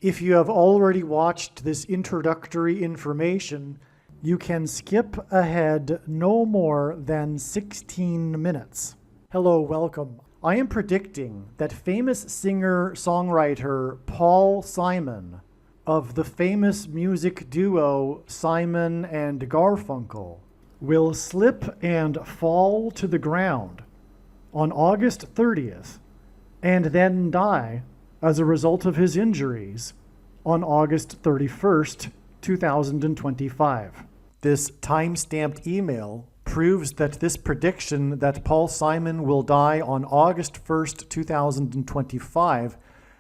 If you have already watched this introductory information, you can skip ahead no more than 16 minutes. Hello, welcome. I am predicting that famous singer-songwriter Paul Simon of the famous music duo Simon and Garfunkel will slip and fall to the ground on August 30th and then die as a result of his injuries on August 31st, 2025. This time-stamped email proves that this prediction that Paul Simon will die on August 1st, 2025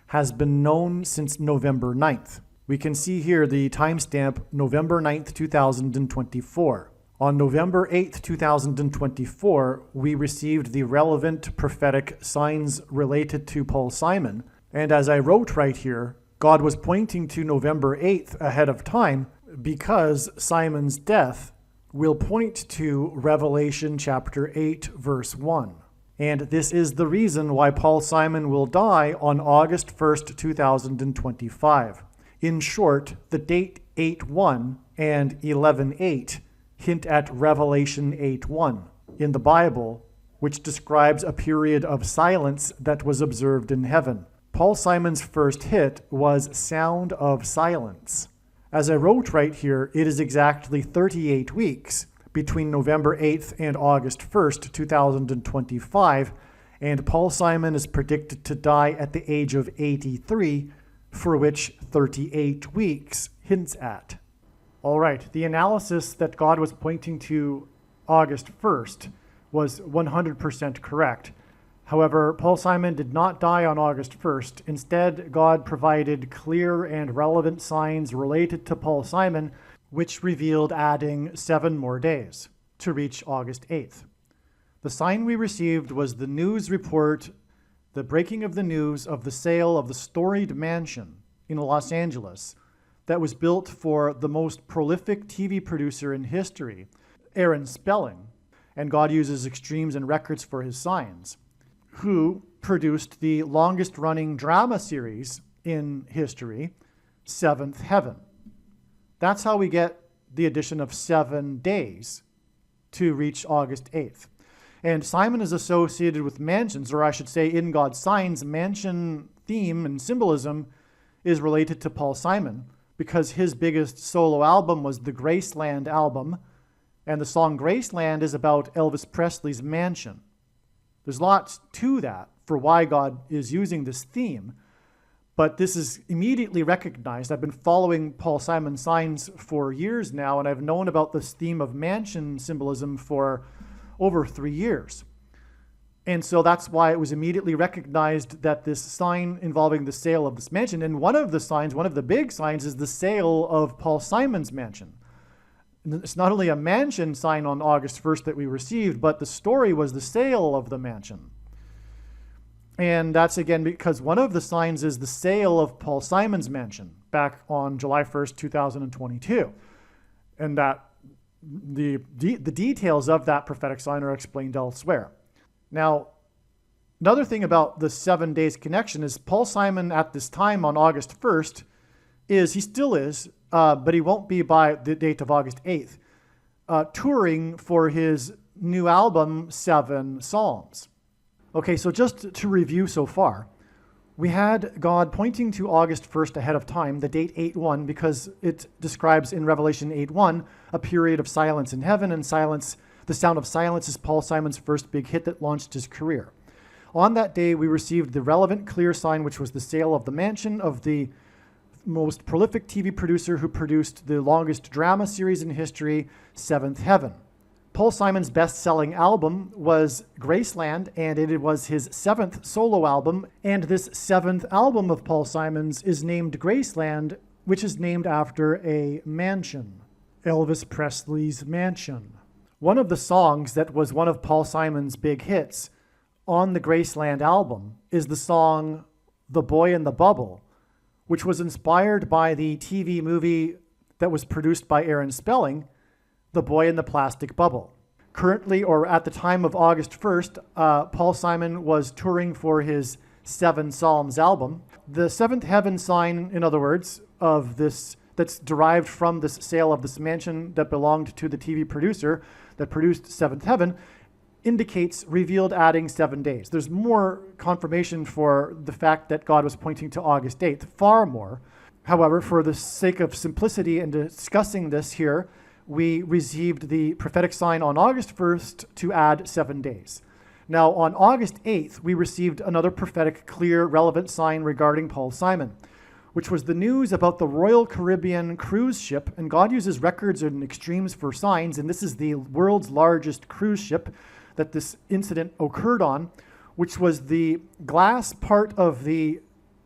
has been known since November 9th. We can see here the timestamp November 9th, 2024. On November 8th, 2024, we received the relevant prophetic signs related to Paul Simon. And as I wrote right here, God was pointing to November 8th ahead of time because Simon's death will point to Revelation chapter 8, verse 1. And this is the reason why Paul Simon will die on August 1st, 2025. In short, the date 8:1 and 11:8 hint at Revelation 8:1 in the Bible, which describes a period of silence that was observed in heaven. Paul Simon's first hit was Sound of Silence. As I wrote right here, it is exactly 38 weeks between November 8th and August 1st, 2025, and Paul Simon is predicted to die at the age of 83, for which 38 weeks hints at. All right, the analysis that God was pointing to August 1st was 100% correct. However, Paul Simon did not die on August 1st. Instead, God provided clear and relevant signs related to Paul Simon, which revealed adding 7 more days to reach August 8th. The sign we received was the news report, the breaking of the news of the sale of the storied mansion in Los Angeles that was built for the most prolific TV producer in history, Aaron Spelling, and God uses extremes and records for his signs, who produced the longest-running drama series in history, Seventh Heaven. That's how we get the addition of 7 days to reach August 8th. And Simon is associated with mansions, or I should say in God's signs, mansion theme and symbolism is related to Paul Simon, because his biggest solo album was the Graceland album, and the song Graceland is about Elvis Presley's mansion. There's lots to that for why God is using this theme, but this is immediately recognized. I've been following Paul Simon's signs for years now, and I've known about this theme of mansion symbolism for over 3 years. And so that's why it was immediately recognized that this sign involving the sale of this mansion, and one of the big signs is the sale of Paul Simon's mansion. It's not only a mansion sign on August 1st that we received, but the story was the sale of the mansion. And that's again because one of the signs is the sale of Paul Simon's mansion back on July 1st, 2022. And that the details of that prophetic sign are explained elsewhere. Now, another thing about the 7 days connection is Paul Simon at this time on August 1st he still is, but he won't be by the date of August 8th, touring for his new album, 7 Psalms. Okay, so just to review so far, we had God pointing to August 1st ahead of time, the date 8:1, because it describes in Revelation 8:1 a period of silence in heaven, and silence. The Sound of Silence is Paul Simon's first big hit that launched his career. On that day, we received the relevant clear sign, which was the sale of the mansion of the most prolific TV producer who produced the longest drama series in history, Seventh Heaven. Paul Simon's best-selling album was Graceland, and it was his 7th solo album, and this 7th album of Paul Simon's is named Graceland, which is named after a mansion, Elvis Presley's mansion. One of the songs that was one of Paul Simon's big hits on the Graceland album is the song The Boy in the Bubble, which was inspired by the TV movie that was produced by Aaron Spelling, The Boy in the Plastic Bubble. Currently, or at the time of August 1st, Paul Simon was touring for his 7 Psalms album. the seventh heaven sign, in other words, of this that's derived from this sale of this mansion that belonged to the TV producer that produced Seventh Heaven, indicates revealed adding 7 days. There's more confirmation for the fact that God was pointing to August 8th, far more. However, for the sake of simplicity in discussing this here, we received the prophetic sign on August 1st to add 7 days. Now, on August 8th, we received another prophetic, clear, relevant sign regarding Paul Simon, which was the news about the Royal Caribbean cruise ship. And God uses records and extremes for signs, and this is the world's largest cruise ship that this incident occurred on, which was the glass part of the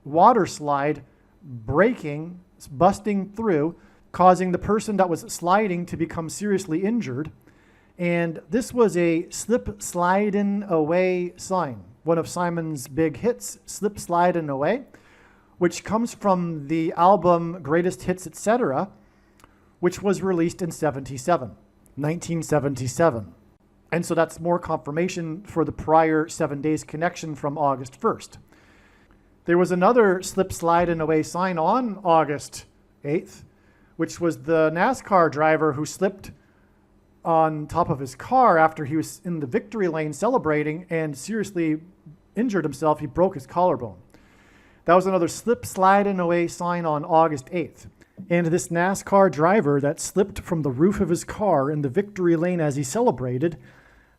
water slide breaking, busting through, causing the person that was sliding to become seriously injured. And this was a slip sliding away sign, one of Simon's big hits, Slip Sliding Away, which comes from the album Greatest Hits, Etc., which was released in 1977. And so that's more confirmation for the prior 7 days connection from August 1st. There was another slip sliding away sign on August 8th, which was the NASCAR driver who slipped on top of his car after he was in the victory lane celebrating and seriously injured himself. He broke his collarbone. That was another slip sliding away sign on August 8th. And this NASCAR driver that slipped from the roof of his car in the victory lane as he celebrated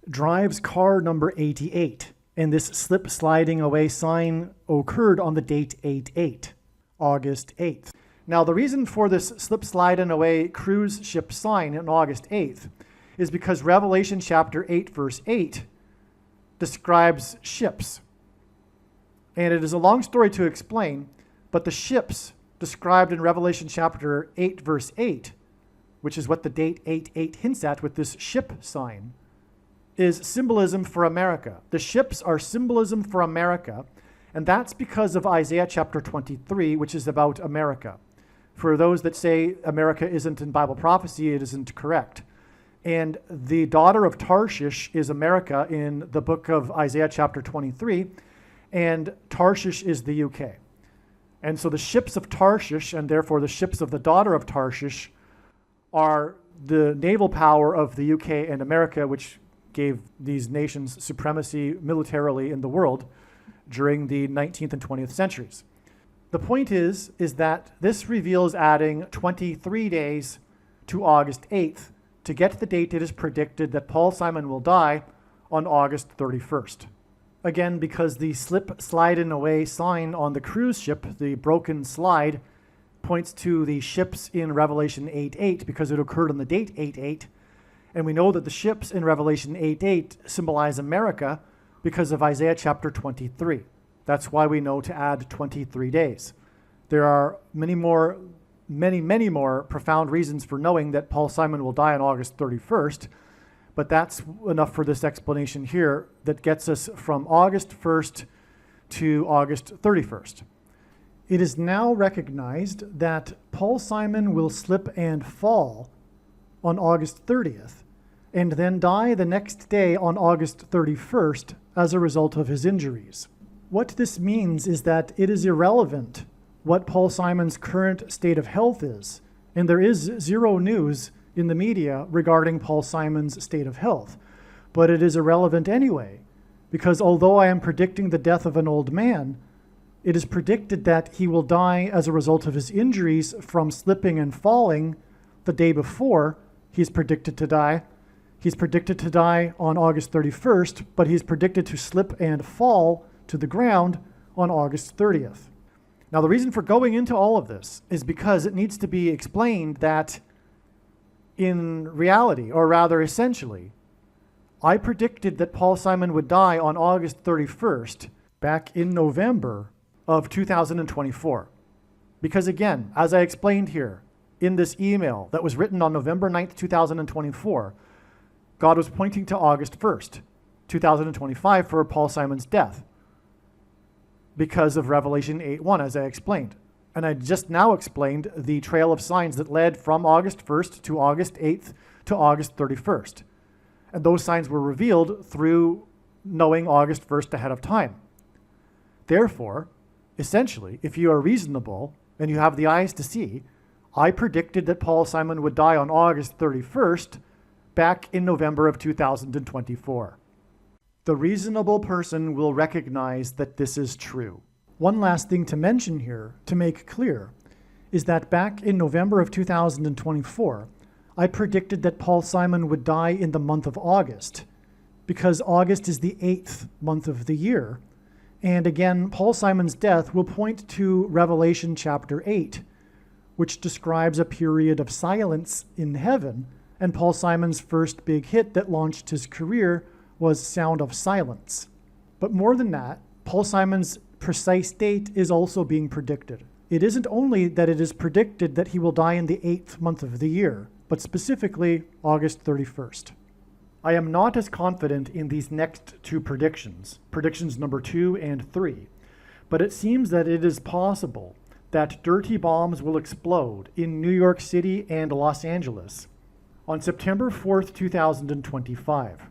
drives car number 88. And this slip sliding away sign occurred on the date 8/8, August 8th. Now, the reason for this slip sliding away cruise ship sign on August 8th is because Revelation chapter 8, verse 8 describes ships. And it is a long story to explain, but the ships described in Revelation chapter 8, verse 8, which is what the date 8/8 hints at with this ship sign, is symbolism for America. The ships are symbolism for America, and that's because of Isaiah chapter 23, which is about America. For those that say America isn't in Bible prophecy, it isn't correct. And the daughter of Tarshish is America in the book of Isaiah chapter 23, and Tarshish is the UK. And so the ships of Tarshish, and therefore the ships of the daughter of Tarshish, are the naval power of the UK and America, which gave these nations supremacy militarily in the world during the 19th and 20th centuries. The point is that this reveals adding 23 days to August 8th to get the date it is predicted that Paul Simon will die on August 31st. Again, because the slip sliding away sign on the cruise ship, the broken slide, points to the ships in Revelation 8:8 because it occurred on the date 8/8. And we know that the ships in Revelation 8:8 symbolize America because of Isaiah chapter 23. That's why we know to add 23 days. There are many more profound reasons for knowing that Paul Simon will die on August 31st. But that's enough for this explanation here that gets us from August 1st to August 31st. It is now recognized that Paul Simon will slip and fall on August 30th and then die the next day on August 31st as a result of his injuries. What this means is that it is irrelevant what Paul Simon's current state of health is, and there is zero news in the media regarding Paul Simon's state of health. But it is irrelevant anyway, because although I am predicting the death of an old man, it is predicted that he will die as a result of his injuries from slipping and falling the day before he's predicted to die. He's predicted to die on August 31st, but he's predicted to slip and fall to the ground on August 30th. Now, the reason for going into all of this is because it needs to be explained that in reality, or rather essentially, I predicted that Paul Simon would die on August 31st back in November of 2024. Because again, as I explained here in this email that was written on November 9th, 2024, God was pointing to August 1st, 2025 for Paul Simon's death because of Revelation 8:1, as I explained. And I just now explained the trail of signs that led from August 1st to August 8th to August 31st. And those signs were revealed through knowing August 1st ahead of time. Therefore, Essentially, if you are reasonable and you have the eyes to see, I predicted that Paul Simon would die on August 31st back in November of 2024. The reasonable person will recognize that this is true. One last thing to mention here, to make clear, is that back in November of 2024, I predicted that Paul Simon would die in the month of August, because August is the 8th month of the year. And again, Paul Simon's death will point to Revelation chapter 8, which describes a period of silence in heaven, and Paul Simon's first big hit that launched his career was Sound of Silence. But more than that, Paul Simon's precise date is also being predicted. It isn't only that it is predicted that he will die in the 8th month of the year, but specifically August 31st. I am not as confident in these next two predictions number 2 and 3, but it seems that it is possible that dirty bombs will explode in New York City and Los Angeles on September 4th, 2025.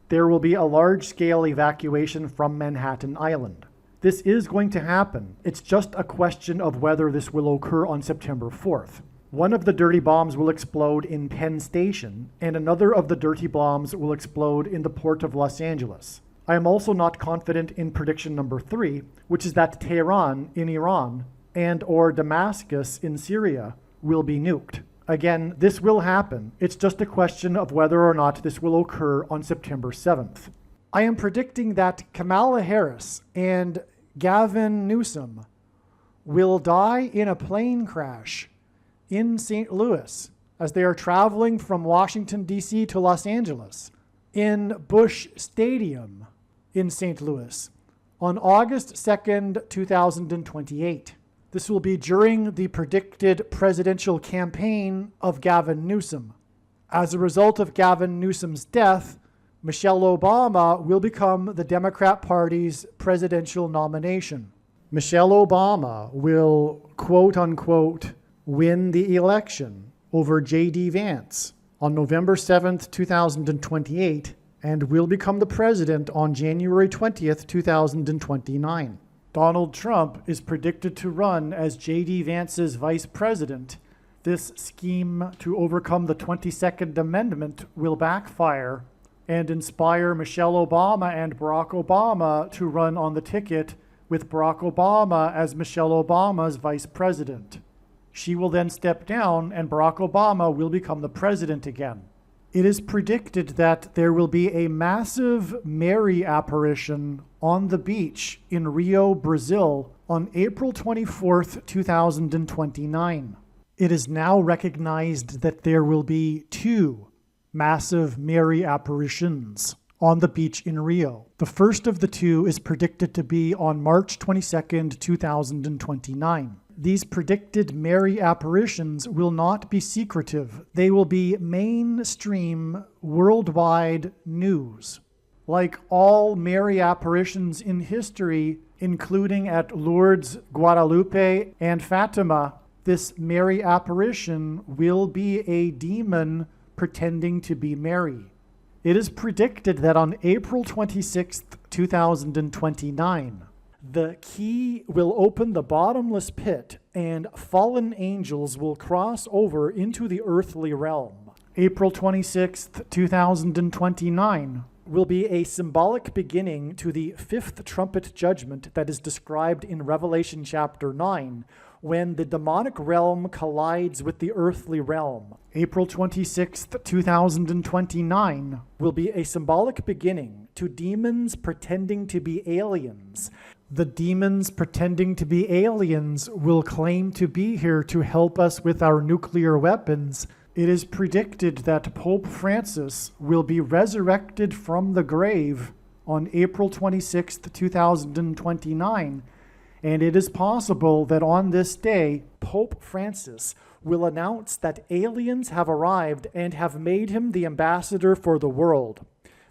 There will be a large-scale evacuation from Manhattan Island. This is going to happen. It's just a question of whether this will occur on September 4th. One of the dirty bombs will explode in Penn Station, and another of the dirty bombs will explode in the port of Los Angeles. I am also not confident in prediction number 3, which is that Tehran in Iran and or Damascus in Syria will be nuked. Again, this will happen. It's just a question of whether or not this will occur on September 7th. I am predicting that Kamala Harris and Gavin Newsom will die in a plane crash in St. Louis as they are traveling from Washington, D.C. to Los Angeles in Busch Stadium in St. Louis on August 2nd, 2028. This will be during the predicted presidential campaign of Gavin Newsom. As a result of Gavin Newsom's death, Michelle Obama will become the Democrat Party's presidential nomination. Michelle Obama will, quote unquote, win the election over J.D. Vance on November 7th, 2028, and will become the president on January 20th, 2029. Donald Trump is predicted to run as J.D. Vance's vice president. This scheme to overcome the 22nd Amendment will backfire and inspire Michelle Obama and Barack Obama to run on the ticket with Barack Obama as Michelle Obama's vice president. She will then step down and Barack Obama will become the president again. It is predicted that there will be a massive Mary apparition on the beach in Rio, Brazil on April 24th, 2029. It is now recognized that there will be 2 massive Mary apparitions on the beach in Rio. The first of the 2 is predicted to be on March 22nd, 2029. These predicted Mary apparitions will not be secretive. They will be mainstream, worldwide news. Like all Mary apparitions in history, including at Lourdes, Guadalupe, and Fatima, this Mary apparition will be a demon pretending to be Mary. It is predicted that on April 26th, 2029, the key will open the bottomless pit and fallen angels will cross over into the earthly realm. April 26th, 2029 will be a symbolic beginning to the 5th trumpet judgment that is described in Revelation chapter 9, when the demonic realm collides with the earthly realm. April 26th, 2029 will be a symbolic beginning to demons pretending to be aliens. The demons pretending to be aliens will claim to be here to help us with our nuclear weapons. It is predicted that Pope Francis will be resurrected from the grave on April 26th, 2029, and it is possible that on this day, Pope Francis will announce that aliens have arrived and have made him the ambassador for the world.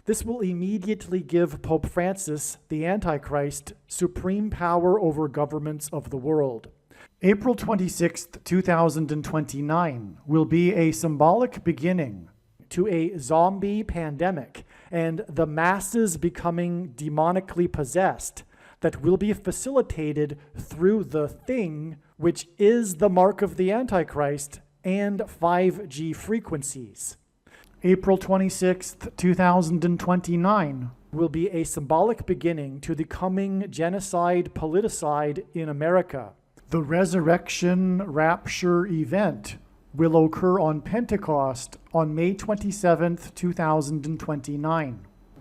This will immediately give Pope Francis, the Antichrist, supreme power over governments of the world. April 26th, 2029 will be a symbolic beginning to a zombie pandemic and the masses becoming demonically possessed, that will be facilitated through the thing, which is the mark of the Antichrist and 5G frequencies. April 26th, 2029 will be a symbolic beginning to the coming genocide politicide in America. The resurrection rapture event will occur on Pentecost on May 27th, 2029.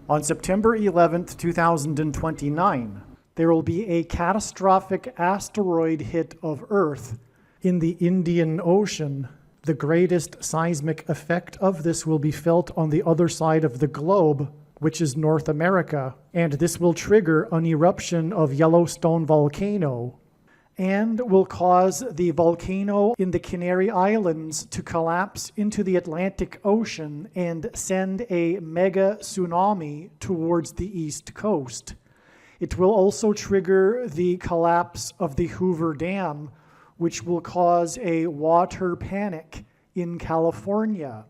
On September 11th, 2029, there will be a catastrophic asteroid hit of Earth in the Indian Ocean. The greatest seismic effect of this will be felt on the other side of the globe, which is North America, and this will trigger an eruption of Yellowstone volcano and will cause the volcano in the Canary Islands to collapse into the Atlantic Ocean and send a mega tsunami towards the East Coast. It will also trigger the collapse of the Hoover Dam, which will cause a water panic in California,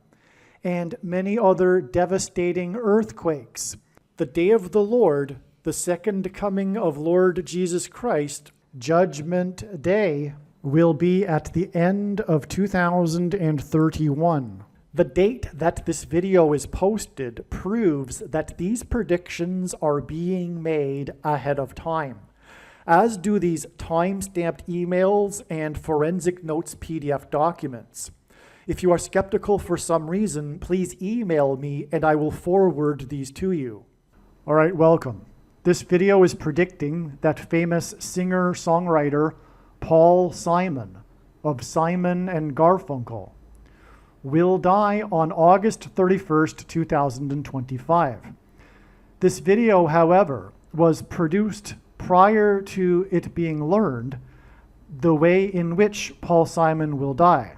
and many other devastating earthquakes. The day of the Lord, the second coming of Lord Jesus Christ, Judgment Day, will be at the end of 2031. The date that this video is posted proves that these predictions are being made ahead of time, as do these time-stamped emails and forensic notes PDF documents. If you are skeptical for some reason, please email me and I will forward these to you. All right, welcome. This video is predicting that famous singer-songwriter Paul Simon of Simon and Garfunkel will die on August 31st, 2025. This video, however, was produced prior to it being learned the way in which Paul Simon will die.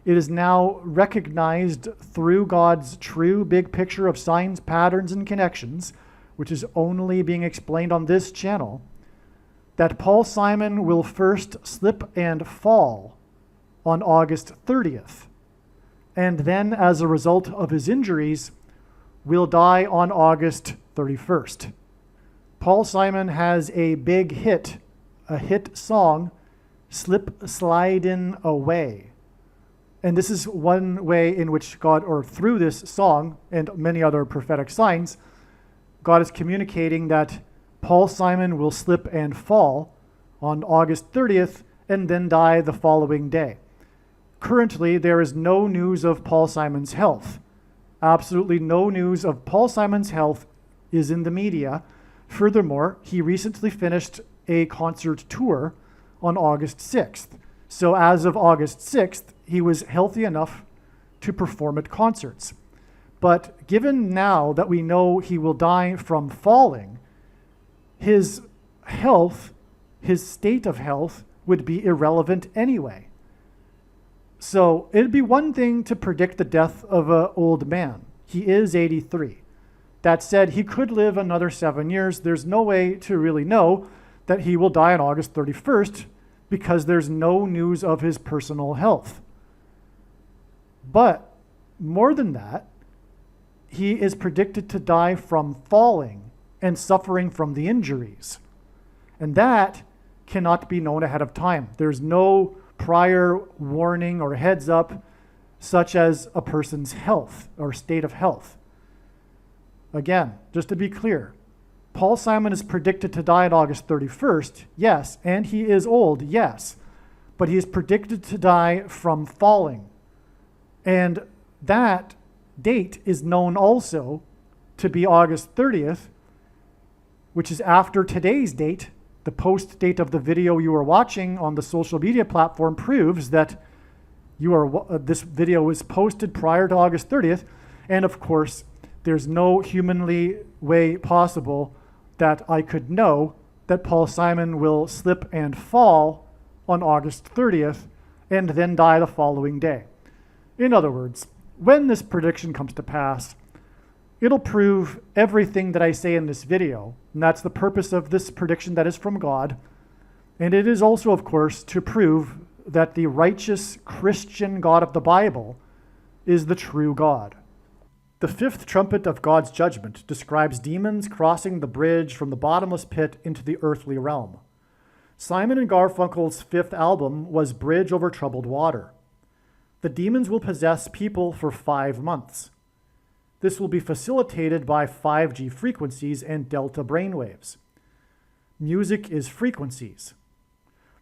It is now recognized through God's true big picture of signs, patterns, and connections, which is only being explained on this channel, that Paul Simon will first slip and fall on August 30th, and then, as a result of his injuries, will die on August 31st. Paul Simon has a big hit, a hit song, Slip Slidin' Away. And this is one way in which God, or through this song and many other prophetic signs, God is communicating that Paul Simon will slip and fall on August 30th and then die the following day. Currently, there is no news of Paul Simon's health. Absolutely no news of Paul Simon's health is in the media. Furthermore, he recently finished a concert tour on August 6th. So as of August 6th, he was healthy enough to perform at concerts. But given now that we know he will die from falling, his health, his state of health, would be irrelevant anyway. So it'd be one thing to predict the death of an old man. He is 83. That said, he could live another 7 years. There's no way to really know that he will die on August 31st because there's no news of his personal health. But more than that, he is predicted to die from falling and suffering from the injuries. And that cannot be known ahead of time. There's no prior warning or heads up, such as a person's health or state of health. Again, just to be clear, Paul Simon is predicted to die on August 31st, yes, and he is old, yes, but he is predicted to die from falling. And that date is known also to be August 30th, which is after today's date. The post date of the video you are watching on the social media platform proves that this video was posted prior to August 30th. And of course, there's no humanly way possible that I could know that Paul Simon will slip and fall on August 30th and then die the following day. In other words, when this prediction comes to pass, it'll prove everything that I say in this video, and that's the purpose of this prediction that is from God. And it is also, of course, to prove that the righteous Christian God of the Bible is the true God. The fifth trumpet of God's judgment describes demons crossing the bridge from the bottomless pit into the earthly realm. Simon and Garfunkel's fifth album was Bridge Over Troubled Water. The demons will possess people for 5 months. This will be facilitated by 5G frequencies and delta brainwaves. Music is frequencies.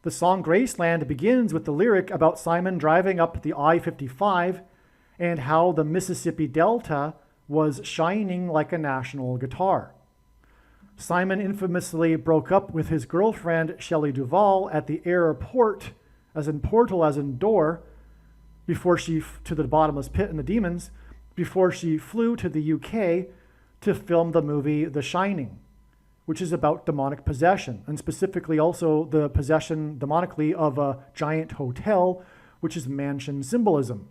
The song Graceland begins with the lyric about Simon driving up the I-55 and how the Mississippi Delta was shining like a national guitar. Simon infamously broke up with his girlfriend, Shelley Duvall, at the airport, as in portal, as in door, to the bottomless pit and the demons, before she flew to the UK to film the movie The Shining, which is about demonic possession, and specifically also the possession demonically of a giant hotel, which is mansion symbolism.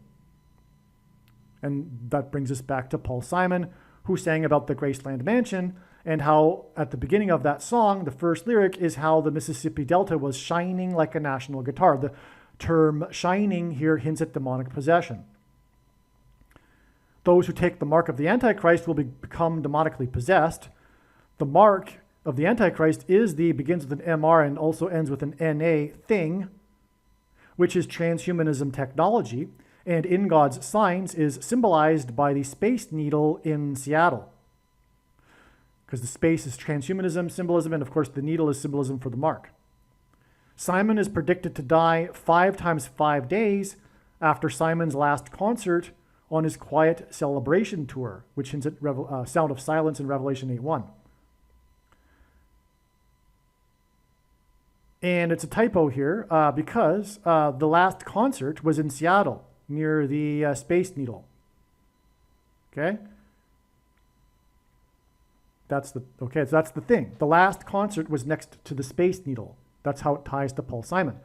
And that brings us back to Paul Simon, who sang about the Graceland Mansion, and how at the beginning of that song, the first lyric is how the Mississippi Delta was shining like a national guitar. The term shining here hints at demonic possession. Those who take the mark of the Antichrist will become demonically possessed. The mark of the Antichrist begins with an MR and also ends with an NA, thing, which is transhumanism technology, and in God's signs is symbolized by the Space Needle in Seattle. Because the space is transhumanism symbolism, and of course the needle is symbolism for the mark. Simon is predicted to die 5 times 5 days after Simon's last concert on his Quiet Celebration tour, which hints at Sound of Silence in Revelation 8:1. And it's a typo here because the last concert was in Seattle near the Space Needle. Okay? So that's the thing. The last concert was next to the Space Needle. That's how it ties to Paul Simon.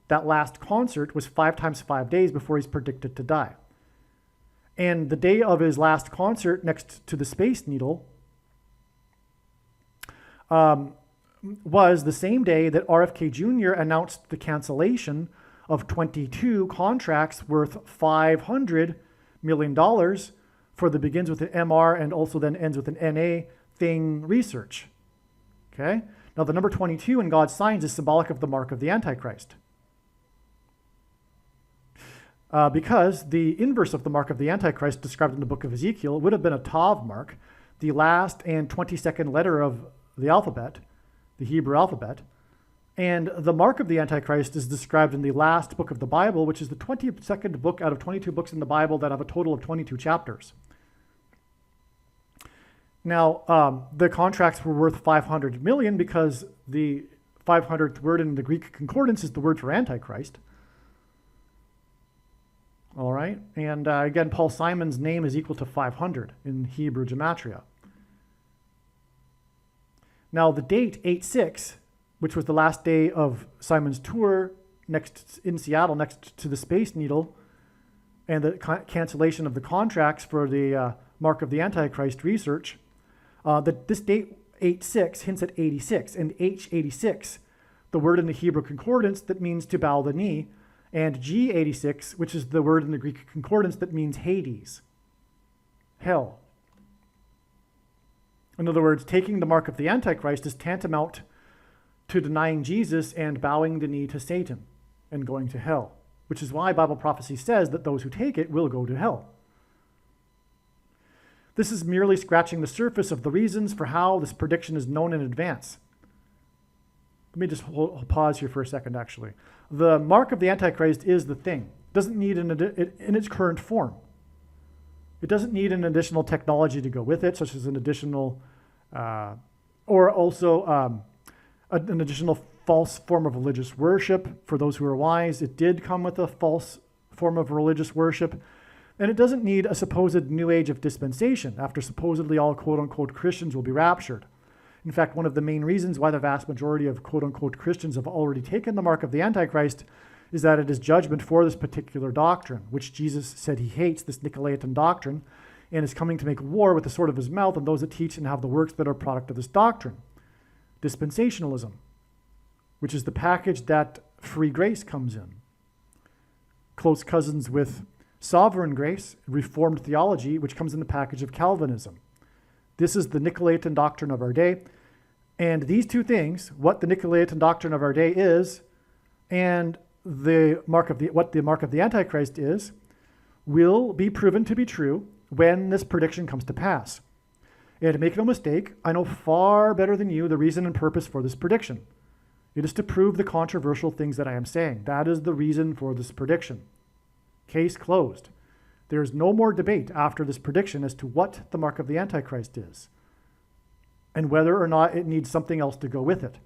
That last concert was 5 times 5 days before he's predicted to die. And the day of his last concert next to the Space Needle was the same day that RFK Jr. announced the cancellation of 22 contracts worth $500 million for the begins with an MR and also then ends with an NA thing research. Okay? Now the number 22 in God's signs is symbolic of the mark of the Antichrist. Because the inverse of the mark of the Antichrist described in the book of Ezekiel would have been a Tav mark, the last and 22nd letter of the alphabet, the Hebrew alphabet. And the mark of the Antichrist is described in the last book of the Bible, which is the 22nd book out of 22 books in the Bible that have a total of 22 chapters. Now, the contracts were worth 500 million because the 500th word in the Greek concordance is the word for Antichrist. All right, and again, Paul Simon's name is equal to 500 in Hebrew gematria. Now, the date 8/6, which was the last day of Simon's tour in Seattle, next to the Space Needle, and the cancellation of the contracts for the mark of the Antichrist research, this date 8/6 hints at 86, and H86, the word in the Hebrew concordance that means to bow the knee, and G86, which is the word in the Greek concordance that means Hades, hell. In other words, taking the mark of the Antichrist is tantamount to denying Jesus and bowing the knee to Satan and going to hell, which is why Bible prophecy says that those who take it will go to hell. This is merely scratching the surface of the reasons for how this prediction is known in advance. Let me just pause here for a second, actually. The mark of the Antichrist is the thing. It doesn't need in its current form. It doesn't need an additional technology to go with it, such as an additional, or also an additional false form of religious worship. For those who are wise, it did come with a false form of religious worship. And it doesn't need a supposed new age of dispensation after supposedly all quote-unquote Christians will be raptured. In fact, one of the main reasons why the vast majority of quote-unquote Christians have already taken the mark of the Antichrist is that it is judgment for this particular doctrine, which Jesus said he hates, this Nicolaitan doctrine, and is coming to make war with the sword of his mouth on those that teach and have the works that are product of this doctrine. Dispensationalism, which is the package that free grace comes in. Close cousins with Sovereign grace, Reformed theology, which comes in the package of Calvinism. This is the Nicolaitan doctrine of our day. And these two things, what the Nicolaitan doctrine of our day is, and what the mark of the Antichrist is, will be proven to be true when this prediction comes to pass. And make no mistake, I know far better than you the reason and purpose for this prediction. It is to prove the controversial things that I am saying. That is the reason for this prediction. Case closed. There is no more debate after this prediction as to what the mark of the Antichrist is and whether or not it needs something else to go with it.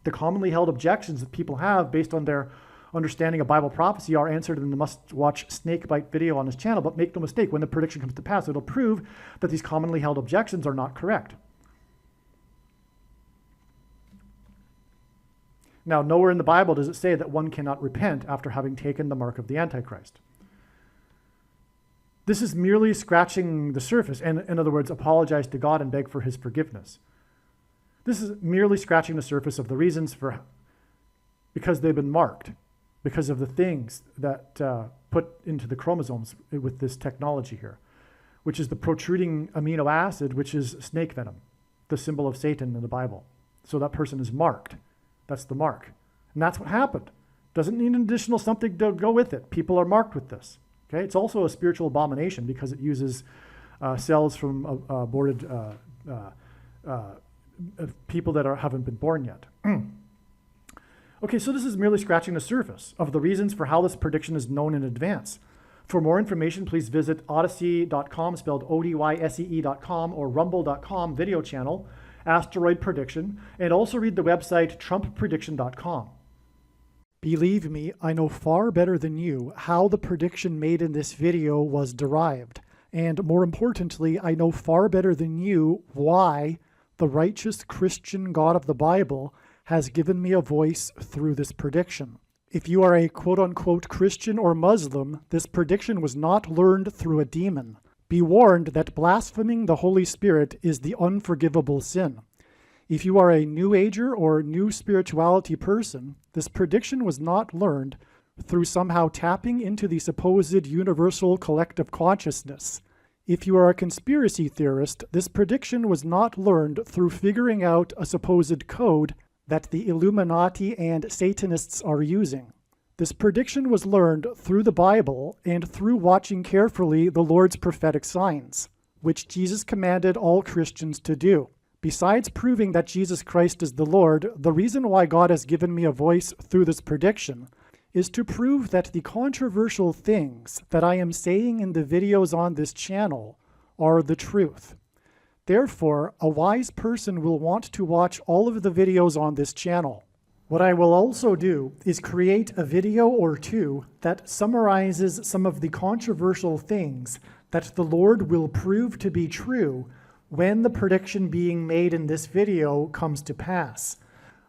The commonly held objections that people have based on their understanding of Bible prophecy are answered in the must-watch Snakebite video on his channel, but make no mistake, when the prediction comes to pass, it'll prove that these commonly held objections are not correct. Now, nowhere in the Bible does it say that one cannot repent after having taken the mark of the Antichrist. This is merely scratching the surface, and in other words, apologize to God and beg for his forgiveness. This is merely scratching the surface of the reasons because they've been marked, because of the things that put into the chromosomes with this technology here, which is the protruding amino acid, which is snake venom, the symbol of Satan in the Bible. So that person is marked. That's the mark. And that's what happened. Doesn't need an additional something to go with it. People are marked with this. Okay? It's also a spiritual abomination because it uses cells from aborted people that haven't been born yet. Okay, so this is merely scratching the surface of the reasons for how this prediction is known in advance. For more information, please visit odyssey.com, spelled ODYSEE.com, or rumble.com video channel, Asteroid Prediction, and also read the website trumpprediction.com. Believe me, I know far better than you how the prediction made in this video was derived. And more importantly, I know far better than you why the righteous Christian God of the Bible has given me a voice through this prediction. If you are a quote-unquote Christian or Muslim, this prediction was not learned through a demon. Be warned that blaspheming the Holy Spirit is the unforgivable sin. If you are a New Ager or New Spirituality person, this prediction was not learned through somehow tapping into the supposed universal collective consciousness. If you are a conspiracy theorist, this prediction was not learned through figuring out a supposed code that the Illuminati and Satanists are using. This prediction was learned through the Bible and through watching carefully the Lord's prophetic signs, which Jesus commanded all Christians to do. Besides proving that Jesus Christ is the Lord, the reason why God has given me a voice through this prediction is to prove that the controversial things that I am saying in the videos on this channel are the truth. Therefore, a wise person will want to watch all of the videos on this channel. What I will also do is create a video or two that summarizes some of the controversial things that the Lord will prove to be true when the prediction being made in this video comes to pass.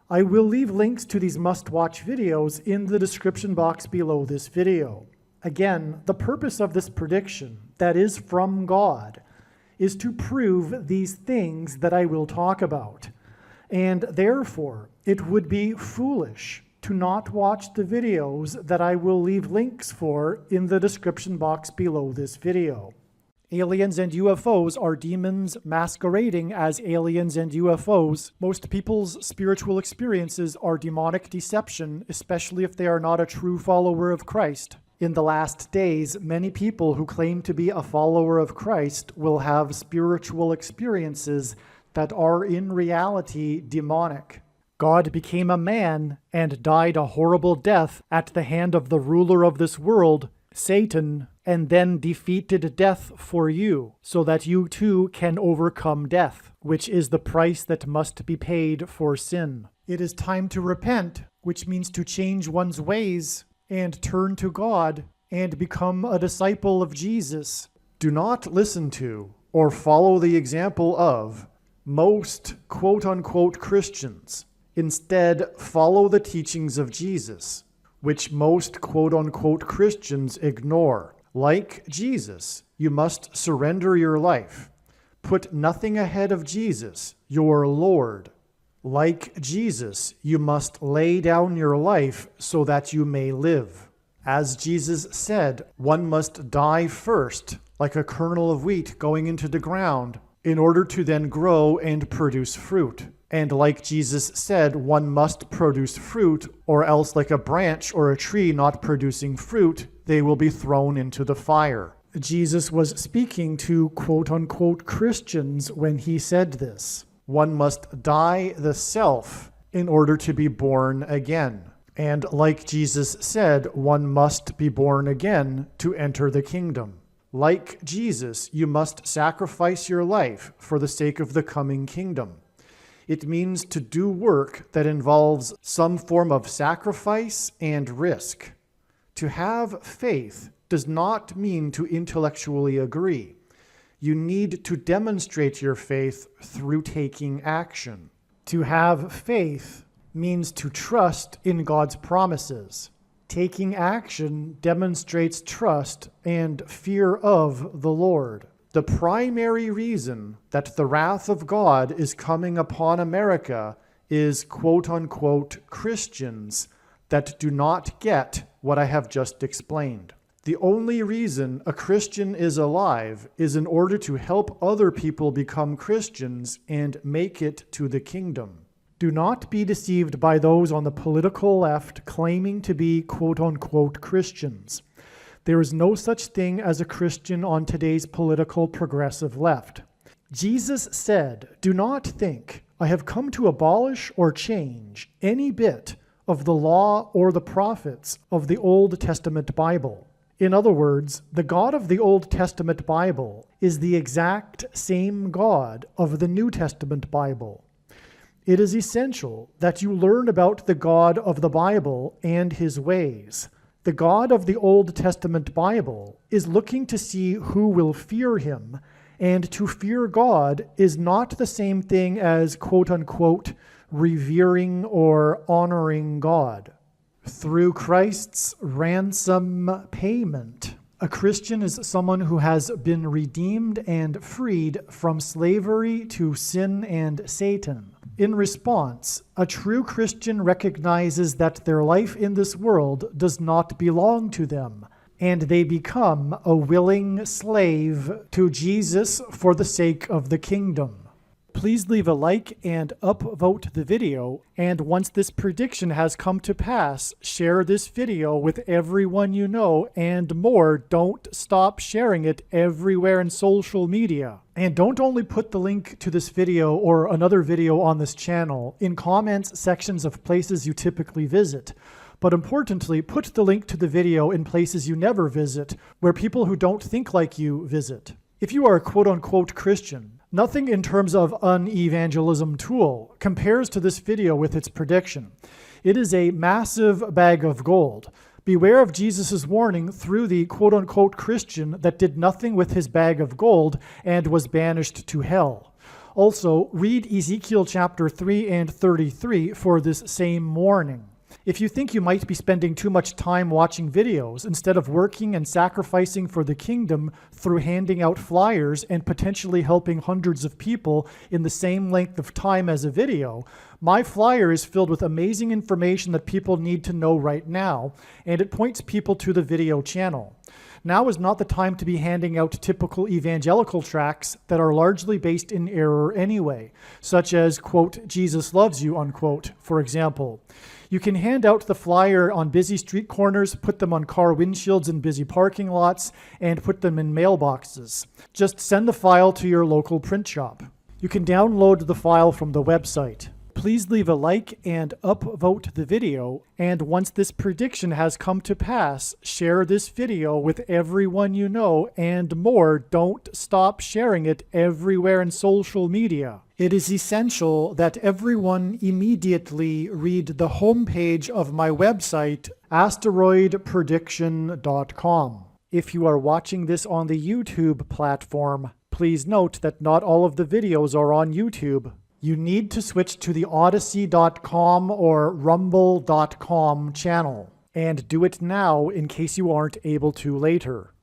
I will leave links to these must-watch videos in the description box below this video. Again, the purpose of this prediction, that is from God, is to prove these things that I will talk about. And therefore, it would be foolish to not watch the videos that I will leave links for in the description box below this video. Aliens and UFOs are demons masquerading as aliens and UFOs. Most people's spiritual experiences are demonic deception, especially if they are not a true follower of Christ. In the last days, many people who claim to be a follower of Christ will have spiritual experiences that are in reality demonic. God became a man and died a horrible death at the hand of the ruler of this world, Satan, and then defeated death for you, so that you too can overcome death, which is the price that must be paid for sin. It is time to repent, which means to change one's ways and turn to God and become a disciple of Jesus. Do not listen to or follow the example of most quote-unquote Christians. Instead, follow the teachings of Jesus, which most quote-unquote Christians ignore. Like Jesus, you must surrender your life. Put nothing ahead of Jesus, your Lord. Like Jesus, you must lay down your life so that you may live. As Jesus said, one must die first, like a kernel of wheat going into the ground, in order to then grow and produce fruit. And like Jesus said, one must produce fruit, or else like a branch or a tree not producing fruit, they will be thrown into the fire. Jesus was speaking to quote-unquote Christians when he said this. One must die the self in order to be born again. And like Jesus said, one must be born again to enter the kingdom. Like Jesus, you must sacrifice your life for the sake of the coming kingdom. It means to do work that involves some form of sacrifice and risk. To have faith does not mean to intellectually agree. You need to demonstrate your faith through taking action. To have faith means to trust in God's promises. Taking action demonstrates trust and fear of the Lord. The primary reason that the wrath of God is coming upon America is quote-unquote Christians that do not get what I have just explained. The only reason a Christian is alive is in order to help other people become Christians and make it to the kingdom. Do not be deceived by those on the political left claiming to be quote-unquote Christians. There is no such thing as a Christian on today's political progressive left. Jesus said, "Do not think I have come to abolish or change any bit of the law or the prophets of the Old Testament Bible." In other words, the God of the Old Testament Bible is the exact same God of the New Testament Bible. It is essential that you learn about the God of the Bible and his ways. The God of the Old Testament Bible is looking to see who will fear him, and to fear God is not the same thing as quote-unquote revering or honoring God. Through Christ's ransom payment, a Christian is someone who has been redeemed and freed from slavery to sin and Satan. In response, a true Christian recognizes that their life in this world does not belong to them, and they become a willing slave to Jesus for the sake of the kingdom. Please leave a like and upvote the video, and once this prediction has come to pass, share this video with everyone you know, and more, don't stop sharing it everywhere in social media. And don't only put the link to this video or another video on this channel in comments sections of places you typically visit, but importantly, put the link to the video in places you never visit, where people who don't think like you visit. If you are a quote-unquote Christian, nothing in terms of an evangelism tool compares to this video with its prediction. It is a massive bag of gold. Beware of Jesus' warning through the quote-unquote Christian that did nothing with his bag of gold and was banished to hell. Also, read Ezekiel chapter 3 and 33 for this same warning. If you think you might be spending too much time watching videos instead of working and sacrificing for the kingdom through handing out flyers and potentially helping hundreds of people in the same length of time as a video, my flyer is filled with amazing information that people need to know right now, and it points people to the video channel. Now is not the time to be handing out typical evangelical tracts that are largely based in error anyway, such as, quote, Jesus loves you, unquote, for example. You can hand out the flyer on busy street corners, put them on car windshields in busy parking lots, and put them in mailboxes. Just send the file to your local print shop. You can download the file from the website. Please leave a like and upvote the video, and once this prediction has come to pass, share this video with everyone you know, and more, don't stop sharing it everywhere in social media. It is essential that everyone immediately read the homepage of my website, asteroidprediction.com. If you are watching this on the YouTube platform, please note that not all of the videos are on YouTube. You need to switch to the Odyssey.com or Rumble.com channel, and do it now in case you aren't able to later.